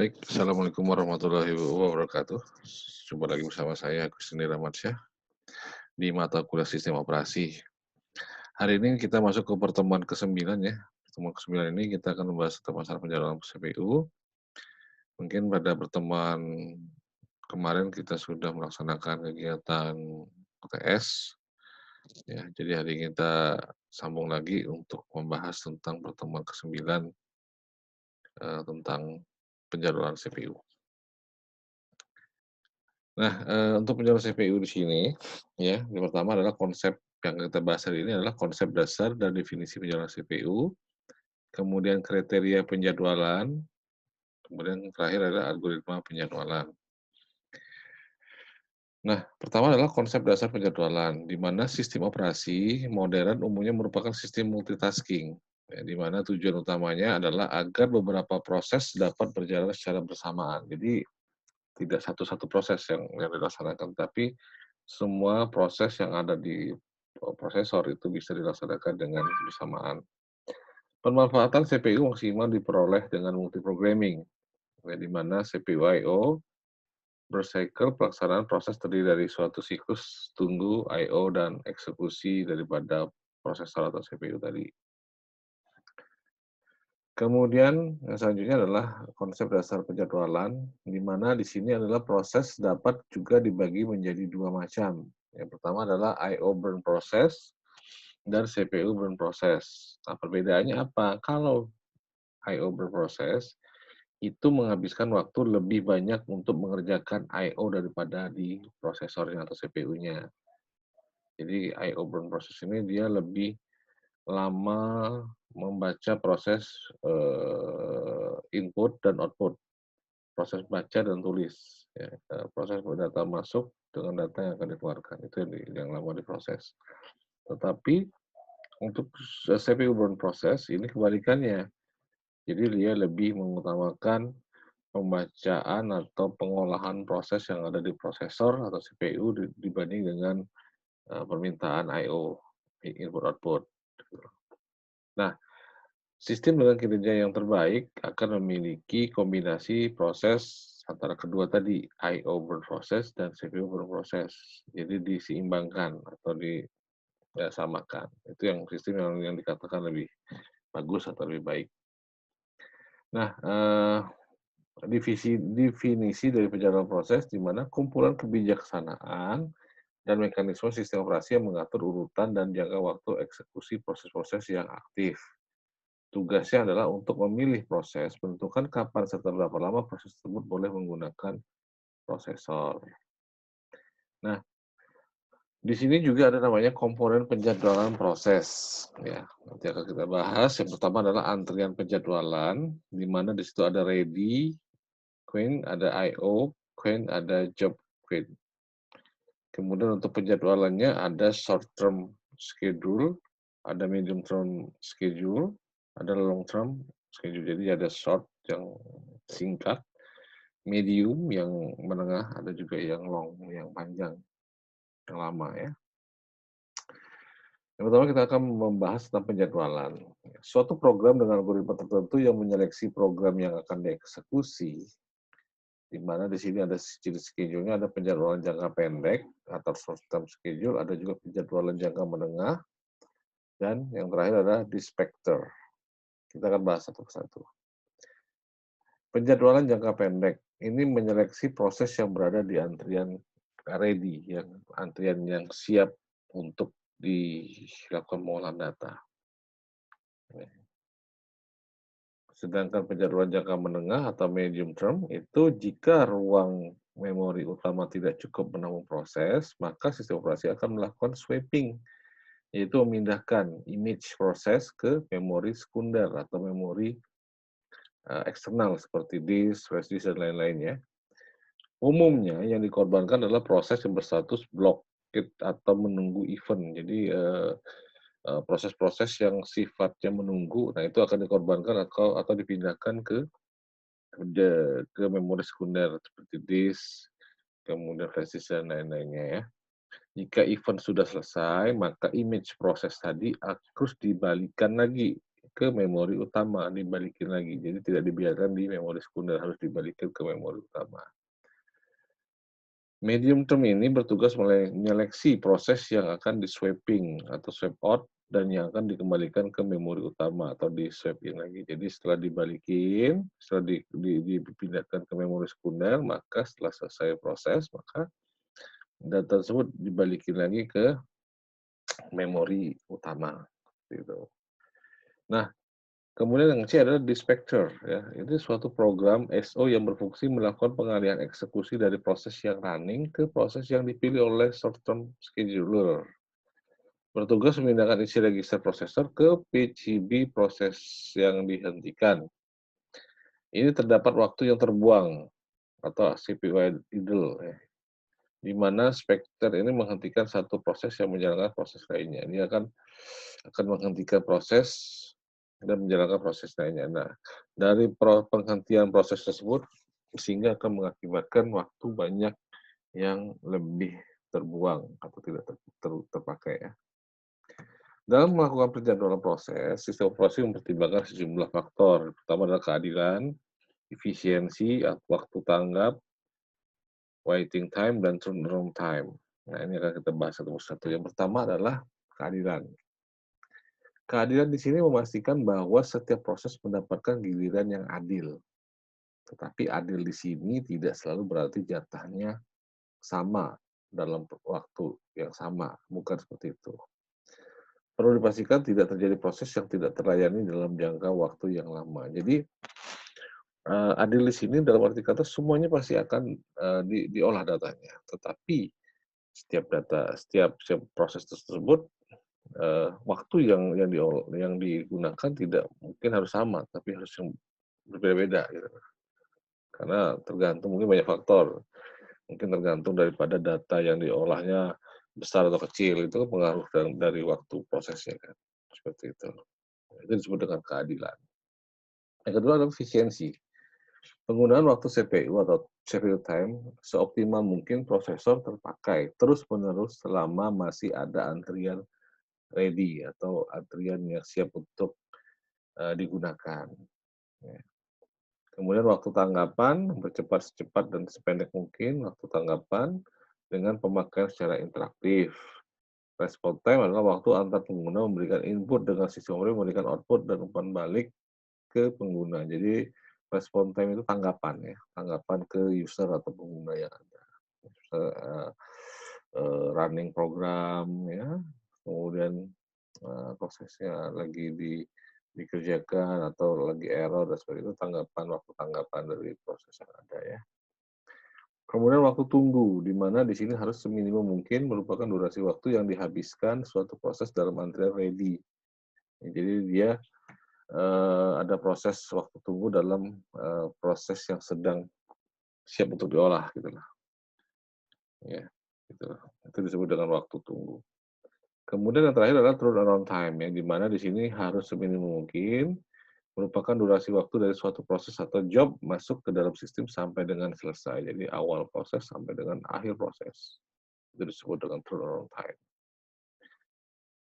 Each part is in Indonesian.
Baik, Assalamualaikum warahmatullahi wabarakatuh. Jumpa lagi bersama saya, Agustin Ramadsyah, di mata kuliah Sistem Operasi. Hari ini kita masuk ke pertemuan ke-9 ya. Pertemuan ke-9 ini kita akan membahas tentang masalah penjaringan CPU. Mungkin pada pertemuan kemarin kita sudah melaksanakan kegiatan UTS. Ya, jadi hari ini kita sambung lagi untuk membahas tentang pertemuan ke-9 tentang penjadwalan CPU. Nah, untuk penjadwalan CPU di sini, ya, yang pertama adalah konsep yang kita bahas hari ini adalah konsep dasar dan definisi penjadwalan CPU, kemudian kriteria penjadwalan, kemudian yang terakhir adalah algoritma penjadwalan. Nah, pertama adalah konsep dasar penjadwalan, di mana sistem operasi modern umumnya merupakan sistem multitasking, ya, di mana tujuan utamanya adalah agar beberapa proses dapat berjalan secara bersamaan. Jadi, tidak satu-satu proses yang dilaksanakan, tapi semua proses yang ada di prosesor itu bisa dilaksanakan dengan bersamaan. Pemanfaatan CPU maksimal diperoleh dengan multiprogramming, ya, di mana CPU I/O bercycle pelaksanaan proses terdiri dari suatu siklus tunggu, I/O, dan eksekusi daripada prosesor atau CPU tadi. Kemudian yang selanjutnya adalah konsep dasar penjadwalan, di mana di sini adalah proses dapat juga dibagi menjadi dua macam. Yang pertama adalah I/O burn process dan CPU burn process. Nah, perbedaannya apa? Kalau I/O burn process itu menghabiskan waktu lebih banyak untuk mengerjakan I/O daripada di prosesornya atau CPU-nya. Jadi I/O burn process ini dia lebih lama membaca proses, input dan output, proses baca dan tulis, ya, proses data masuk dengan data yang akan dikeluarkan, itu yang lama diproses. Tetapi untuk CPU burn process ini kebalikannya. Jadi dia lebih mengutamakan pembacaan atau pengolahan proses yang ada di prosesor atau CPU dibanding dengan, permintaan I/O, input output, gitu. Nah, sistem dengan kinerja yang terbaik akan memiliki kombinasi proses antara kedua tadi, I/O burn process dan CPU burn process. Jadi diseimbangkan atau samakan. Itu yang sistem yang dikatakan lebih bagus atau lebih baik. Nah, definisi dari penjadwalan proses di mana kumpulan kebijaksanaan dan mekanisme sistem operasi yang mengatur urutan dan jangka waktu eksekusi proses-proses yang aktif. Tugasnya adalah untuk memilih proses, menentukan kapan serta berapa lama proses tersebut boleh menggunakan prosesor. Nah, di sini juga ada namanya komponen penjadwalan proses. Ya, nanti akan kita bahas. Yang pertama adalah antrian penjadwalan, di mana di situ ada ready queue, ada I/O queue, ada job queue. Kemudian untuk penjadwalannya ada short term schedule, ada medium term schedule, ada long term schedule. Jadi ada short yang singkat, medium yang menengah, ada juga yang long, yang panjang, yang lama ya. Yang pertama kita akan membahas tentang penjadwalan. Suatu program dengan algoritma tertentu yang menyeleksi program yang akan dieksekusi, di mana di sini ada ciri schedule-nya, ada penjadwalan jangka pendek atau short term schedule, ada juga penjadwalan jangka menengah, dan yang terakhir adalah dispector. Kita akan bahas satu persatu. Penjadwalan jangka pendek ini menyeleksi proses yang berada di antrian ready, yang antrian yang siap untuk dilakukan pengolahan data. Sedangkan penjadwalan jangka menengah atau medium term itu jika ruang memori utama tidak cukup menampung proses, maka sistem operasi akan melakukan swapping, yaitu memindahkan image proses ke memori sekunder atau memori eksternal seperti disk, flash disk, dan lain-lainnya. Umumnya yang dikorbankan adalah proses yang berstatus blockade atau menunggu event. Jadi proses-proses yang sifatnya menunggu, nah itu akan dikorbankan atau dipindahkan ke memori sekunder seperti disk, kemudian flash disk, dan lain-lainnya ya. Jika event sudah selesai, maka image proses tadi harus dibalikan lagi ke memori utama, dibalikin lagi. Jadi tidak dibiarkan di memori sekunder, harus dibalikin ke memori utama. Medium term ini bertugas menyeleksi proses yang akan di-swapping atau swap out dan yang akan dikembalikan ke memori utama atau di-swap in lagi. Jadi setelah dibalikin, setelah dipindahkan ke memori sekunder, maka setelah selesai proses, maka data tersebut dibalikin lagi ke memori utama, gitu. Nah, kemudian yang C adalah dispatcher, ya. Itu suatu program SO yang berfungsi melakukan pengalihan eksekusi dari proses yang running ke proses yang dipilih oleh short-term scheduler. Bertugas memindahkan isi register prosesor ke PCB proses yang dihentikan. Ini terdapat waktu yang terbuang atau CPU idle, ya, di mana spekter ini menghentikan satu proses yang menjalankan proses lainnya. Ini akan menghentikan proses dan menjalankan proses lainnya. Nah, dari penghentian proses tersebut sehingga akan mengakibatkan waktu banyak yang lebih terbuang atau tidak terpakai, ya. Dalam melakukan penjadwalan proses, sistem operasi mempertimbangkan sejumlah faktor. Pertama adalah keadilan, efisiensi, waktu tanggap, waiting time, dan turnaround time. Nah, ini akan kita bahas satu persatu. Yang pertama adalah keadilan. Keadilan di sini memastikan bahwa setiap proses mendapatkan giliran yang adil. Tetapi adil di sini tidak selalu berarti jatahnya sama dalam waktu yang sama, bukan seperti itu. Perlu dipastikan tidak terjadi proses yang tidak terlayani dalam jangka waktu yang lama. Jadi adil di sini dalam arti kata semuanya pasti akan diolah datanya, tetapi setiap proses tersebut waktu yang digunakan tidak mungkin harus sama, tapi harus yang berbeda-beda gitu. Karena tergantung mungkin banyak faktor. Mungkin tergantung daripada data yang diolahnya besar atau kecil, itu kan pengaruh dari waktu prosesnya kan. Seperti itu. Itu disebut dengan keadilan. Yang kedua adalah efisiensi. Penggunaan waktu CPU atau CPU time seoptimal mungkin prosesor terpakai terus-menerus selama masih ada antrian ready atau antrian yang siap untuk digunakan. Ya. Kemudian waktu tanggapan, mempercepat secepat dan sependek mungkin waktu tanggapan dengan pemakaian secara interaktif. Response time adalah waktu antar pengguna memberikan input dengan sistem operasi memberikan output dan umpan balik ke pengguna. Jadi response time itu tanggapan, ya, tanggapan ke user atau pengguna yang ada. Running program, ya, kemudian prosesnya lagi dikerjakan atau lagi error dan sebagainya, itu waktu tanggapan dari proses yang ada, ya. Kemudian waktu tunggu, di mana di sini harus seminimum mungkin merupakan durasi waktu yang dihabiskan suatu proses dalam antrian ready. Jadi dia ada proses waktu tunggu dalam proses yang sedang siap untuk diolah, gitu lah. Ya, gitu. Itu disebut dengan waktu tunggu. Kemudian yang terakhir adalah turnaround time, ya, di mana di sini harus seminimum mungkin merupakan durasi waktu dari suatu proses atau job masuk ke dalam sistem sampai dengan selesai. Jadi awal proses sampai dengan akhir proses. Itu disebut dengan turnaround time.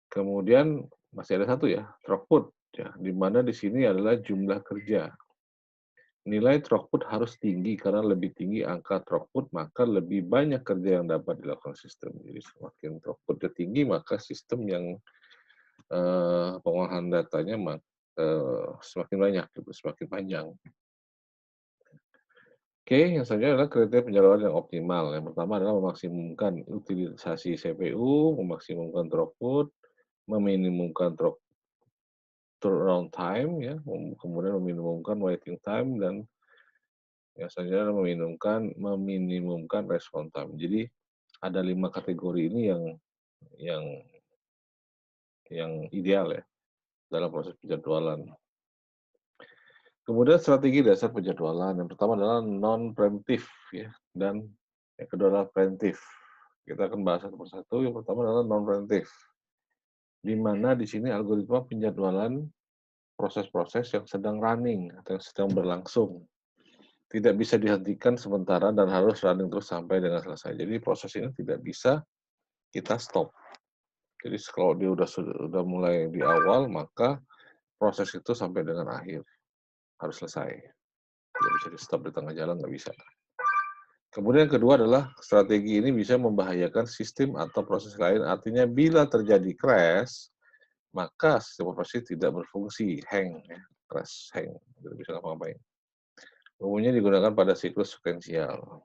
Kemudian masih ada satu, ya, throughput, ya, di mana di sini adalah jumlah kerja. Nilai throughput harus tinggi karena lebih tinggi angka throughput maka lebih banyak kerja yang dapat dilakukan sistem. Jadi semakin throughputnya tinggi maka sistem yang pengolahan datanya semakin banyak, gitu, semakin panjang. Oke, yang selanjutnya adalah kriteria penyaluran yang optimal. Yang pertama adalah memaksimumkan utilisasi CPU, memaksimumkan throughput, meminimumkan turnaround time, ya, kemudian meminimumkan waiting time, dan yang selanjutnya adalah meminimumkan respon time. Jadi ada 5 kategori ini yang ideal, ya, dalam proses penjadwalan. Kemudian strategi dasar penjadwalan. Yang pertama adalah non-preemptive, ya, dan yang kedua adalah preemptive. Kita akan bahas satu persatu. Yang pertama adalah non-preemptive, di mana di sini algoritma penjadwalan proses-proses yang sedang running atau yang sedang berlangsung. Tidak bisa dihentikan sementara dan harus running terus sampai dengan selesai. Jadi proses ini tidak bisa kita stop. Jadi kalau dia sudah mulai di awal, maka proses itu sampai dengan akhir, harus selesai. Tidak bisa di-stop di tengah jalan, nggak bisa. Kemudian yang kedua adalah strategi ini bisa membahayakan sistem atau proses lain, artinya bila terjadi crash, maka sistem operasi tidak berfungsi, hang, ya, crash, hang, tidak bisa ngapa-ngapain. Umumnya digunakan pada siklus sekuensial.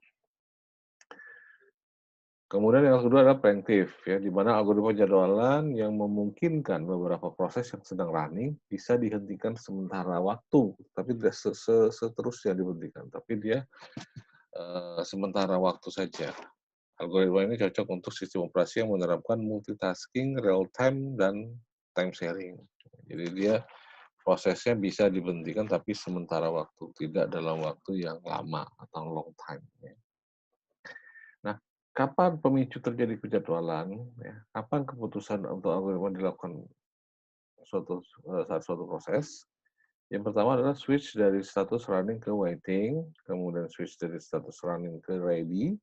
Kemudian yang kedua adalah preemptif, ya, di mana algoritma jadwalan yang memungkinkan beberapa proses yang sedang running bisa dihentikan sementara waktu, tapi tidak seterusnya dihentikan, tapi dia sementara waktu saja. Algoritma ini cocok untuk sistem operasi yang menerapkan multitasking, real time, dan time sharing. Jadi dia prosesnya bisa dihentikan tapi sementara waktu, tidak dalam waktu yang lama atau long time. Ya. Nah, kapan pemicu terjadi kejadwalan? Ya, kapan keputusan untuk algoritma dilakukan saat suatu proses? Yang pertama adalah switch dari status running ke waiting, kemudian switch dari status running ke ready,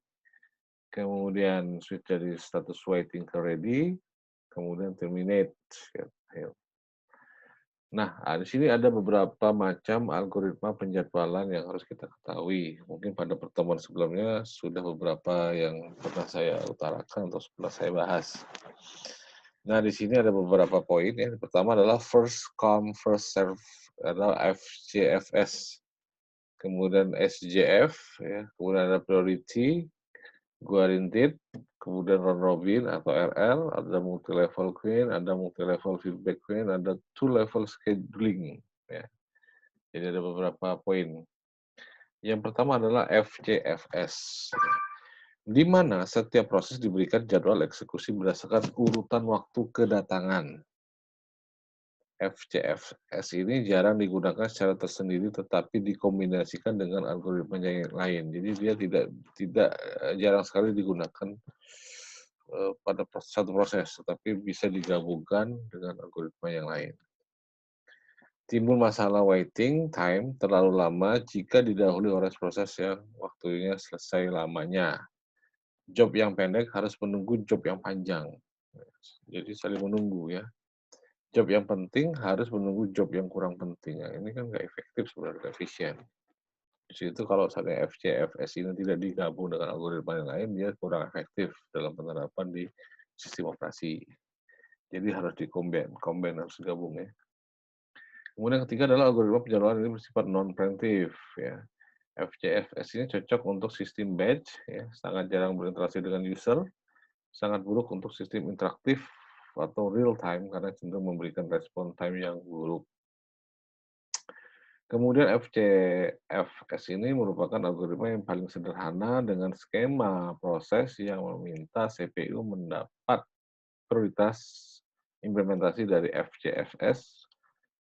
kemudian switch dari status waiting ke ready, kemudian terminate. Ya. Nah, di sini ada beberapa macam algoritma penjadwalan yang harus kita ketahui. Mungkin pada pertemuan sebelumnya sudah beberapa yang pernah saya utarakan atau pernah saya bahas. Nah, di sini ada beberapa poin ya. Pertama adalah first come, first serve atau FCFS. Kemudian SJF, ya. Kemudian ada priority, guaranteed, kemudian round robin atau RR, ada multi-level queen, ada multi-level feedback queen, ada two-level scheduling. Ya. Jadi ada beberapa poin. Yang pertama adalah FCFS, di mana setiap proses diberikan jadwal eksekusi berdasarkan urutan waktu kedatangan. FCFS ini jarang digunakan secara tersendiri, tetapi dikombinasikan dengan algoritma yang lain. Jadi dia tidak jarang sekali digunakan pada satu proses, tetapi bisa digabungkan dengan algoritma yang lain. Timbul masalah waiting time terlalu lama jika didahului oleh proses yang waktunya selesai lamanya. Job yang pendek harus menunggu job yang panjang. Jadi saling menunggu ya. Job yang penting harus menunggu job yang kurang penting. Nah, ini kan nggak efektif sebenarnya, nggak efisien. Di situ kalau misalnya FCFS ini tidak digabung dengan algoritma yang lain, dia kurang efektif dalam penerapan di sistem operasi. Jadi harus combine harus digabung ya. Kemudian yang ketiga adalah algoritma penjadwalan ini bersifat non-preemptive. Ya. FCFS ini cocok untuk sistem batch, ya, sangat jarang berinteraksi dengan user, sangat buruk untuk sistem interaktif atau real time karena cenderung memberikan respon time yang buruk. Kemudian FCFS ini merupakan algoritma yang paling sederhana dengan skema proses yang meminta CPU mendapat prioritas implementasi dari FCFS,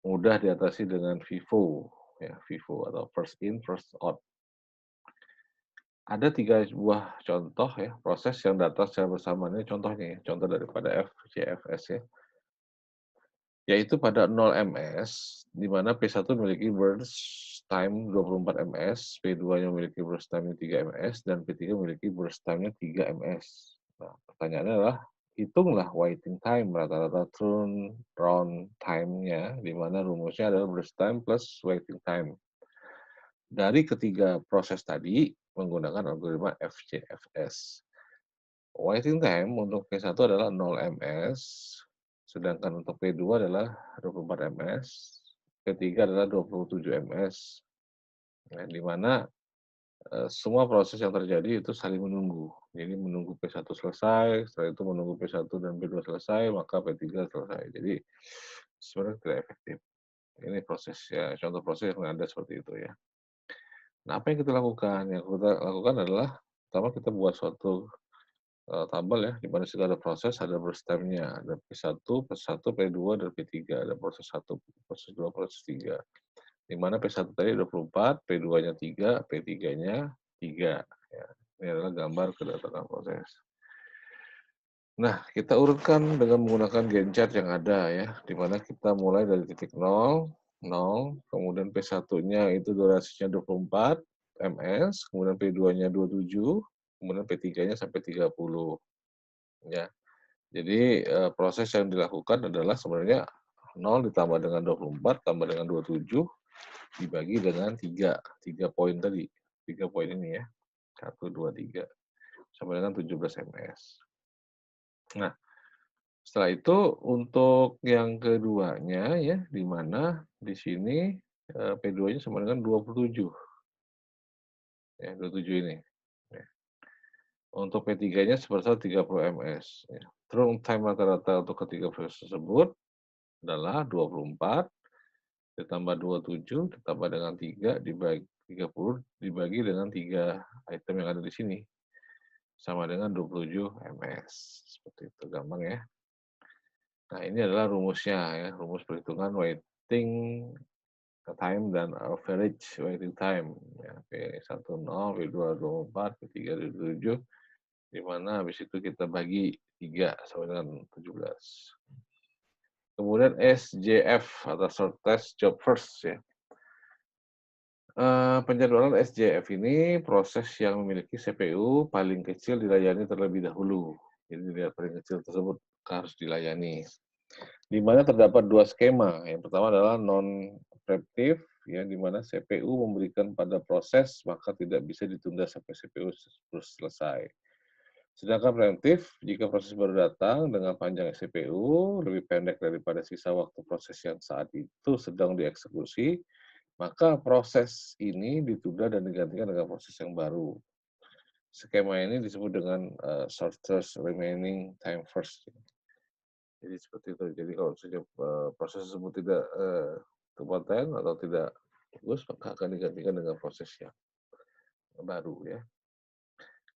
mudah diatasi dengan FIFO, ya, FIFO atau first in, first out. Ada 3 buah contoh ya, proses yang datang secara bersamaan. Ini contohnya ya, contoh daripada FCFS ya. Yaitu pada 0 ms, di mana P1 memiliki burst time 24 ms, P2-nya memiliki burst time 3 ms, dan P3 memiliki burst time-nya 3 ms. Nah, pertanyaannya adalah, hitunglah waiting time, rata-rata turnaround time-nya, di mana rumusnya adalah burst time plus waiting time. Dari ketiga proses tadi, menggunakan algoritma FCFS. Waiting time untuk P1 adalah 0 ms, sedangkan untuk P2 adalah 24 ms, P3 adalah 27 ms. Nah, di mana semua proses yang terjadi itu saling menunggu. Jadi menunggu P1 selesai, setelah itu menunggu P1 dan P2 selesai, maka P3 selesai. Jadi sebenarnya tidak efektif. Ini proses ya, contoh proses yang ada seperti itu ya. Nah, apa yang kita lakukan? Yang kita lakukan adalah pertama kita buat suatu tabel ya, di mana situ ada proses, ada burst time-nya, ada P1, P1, P2, dan P3, ada proses 1, proses 2, proses 3. Di mana P1 tadi 24, P2-nya 3, P3-nya 3. Ya. Ini adalah gambar kedatangan proses. Nah, kita urutkan dengan menggunakan Gantt chart yang ada ya, di mana kita mulai dari titik 0, 0, kemudian P1-nya itu durasinya 24 ms, kemudian P2-nya 27, kemudian P3-nya sampai 30. Ya. Jadi proses yang dilakukan adalah sebenarnya 0 ditambah dengan 24 tambah dengan 27 dibagi dengan 3 poin tadi. 3 poin ini ya. 1, 2, 3 sama dengan 17 ms. Nah, setelah itu untuk yang keduanya ya, di mana di sini P2-nya sama dengan 27. Ya, 27 ini. Ya. Untuk P3-nya sebesar 30 ms. Ya. Turun time rata-rata untuk ketiga proses tersebut adalah 24 ditambah 27 ditambah dengan 3 dibagi 30 dibagi dengan 3 item yang ada di sini. Sama dengan 27 ms. Seperti itu, gampang ya. Nah, ini adalah rumusnya ya, rumus perhitungan waiting time dan average waiting time. Ya, P10, P2 24, P3 27, di mana habis itu kita bagi 3 sama dengan 17. Kemudian SJF atau shortest job first ya. Penjadwalan SJF ini proses yang memiliki CPU paling kecil dilayani terlebih dahulu. Jadi dilihat paling kecil tersebut harus dilayani. Di mana terdapat dua skema. Yang pertama adalah non-preemptive, ya, di mana CPU memberikan pada proses, maka tidak bisa ditunda sampai CPU selesai. Sedangkan preemptif, jika proses baru datang dengan panjang CPU lebih pendek daripada sisa waktu proses yang saat itu sedang dieksekusi, maka proses ini ditunda dan digantikan dengan proses yang baru. Skema ini disebut dengan shortest remaining time first. Jadi seperti itu. Jadi kalau saja proses tersebut tidak kompeten atau tidak bagus, maka akan digantikan dengan proses yang baru ya.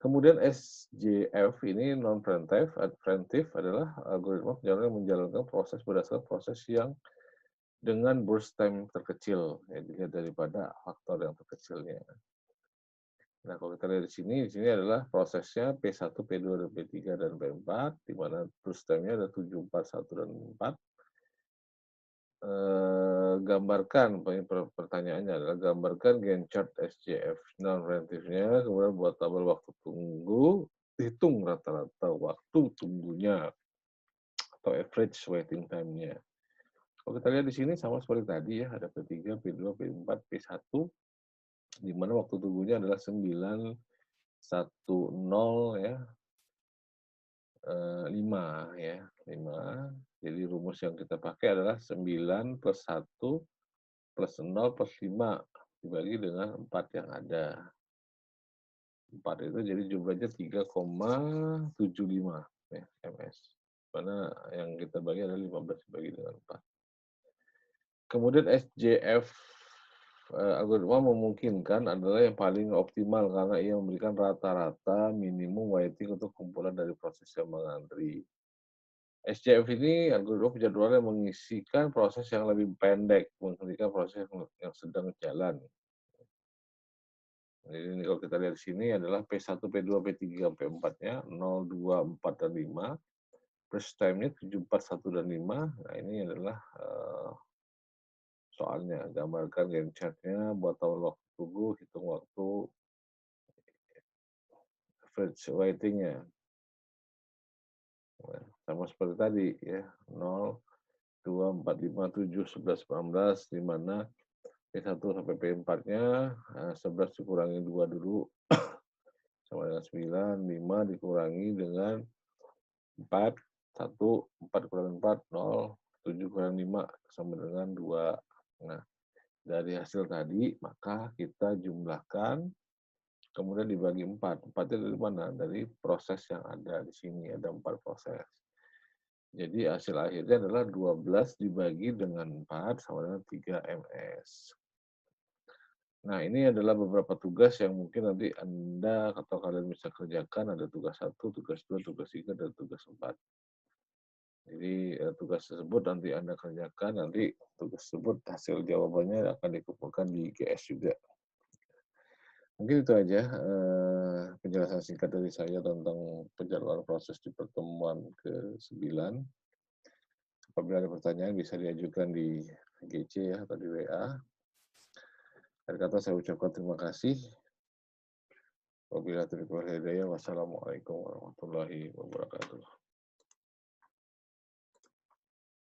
Kemudian SJF ini non-preemptive, preemptive adalah algoritma yang menjalankan proses berdasarkan proses yang dengan burst time terkecil, ya, dilihat daripada faktor yang terkecilnya. Nah, kalau kita lihat di sini adalah prosesnya P1, P2, dan P3, dan P4, di mana burst time-nya ada 7, 4, 1, dan 4. Gambarkan, pertanyaannya adalah gambarkan Gantt chart SJF non-preemptive-nya, kemudian buat tabel waktu tunggu, hitung rata-rata waktu tunggunya atau average waiting time-nya. Kalau kita lihat di sini sama seperti tadi ya, ada P3, P2, P4, P1, di mana waktu tunggunya adalah 9, 1, 0 ya, 5 ya, 5. Jadi rumus yang kita pakai adalah 9 plus 1 plus 0 plus 5 dibagi dengan 4 yang ada. 4 itu jadi jumlahnya 3,75 ya, ms. Mana yang kita bagi adalah 15 dibagi dengan 4. Kemudian SJF algoritma memungkinkan adalah yang paling optimal karena ia memberikan rata-rata minimum waiting untuk kumpulan dari proses yang mengantri. SJF ini algoritma penjadwalan yang mengisikan proses yang lebih pendek, menghentikan proses yang sedang jalan. Jadi ini kalau kita lihat di sini adalah P1, P2, P3, P4-nya 0, 2, 4, dan 5. First time-nya 7, 4, 1, dan 5. Nah, ini adalah soalnya. Gambarkan Gantt chart-nya, buat tabel waktu tunggu, hitung waktu average waiting-nya. Nah, sama seperti tadi ya, 0, 2, 4, 5, 7, 11, 18, di mana P1 sampai P4-nya 11 dikurangi 2 dulu sama dengan 9, 5 dikurangi dengan 4, 1, 4 kurangi 4, 0, 7 kurangi 5 sama dengan 2. Nah, dari hasil tadi maka kita jumlahkan kemudian dibagi 4. 4-nya dari mana? Dari proses yang ada di sini, ada 4 proses. Jadi hasil akhirnya adalah 12 dibagi dengan 4 sama dengan 3 ms. Nah, ini adalah beberapa tugas yang mungkin nanti Anda atau kalian bisa kerjakan. Ada tugas 1, tugas 2, tugas 3, dan tugas 4. Jadi tugas tersebut nanti Anda kerjakan, nanti tugas tersebut hasil jawabannya akan dikumpulkan di GS juga. Mungkin itu aja penjelasan singkat dari saya tentang penjadwalan proses di pertemuan ke-9. Apabila ada pertanyaan bisa diajukan di GC ya, atau di WA. Akhir kata saya ucapkan terima kasih. Wabillahi taufiq wal hidayah. Wassalamualaikum warahmatullahi wabarakatuh.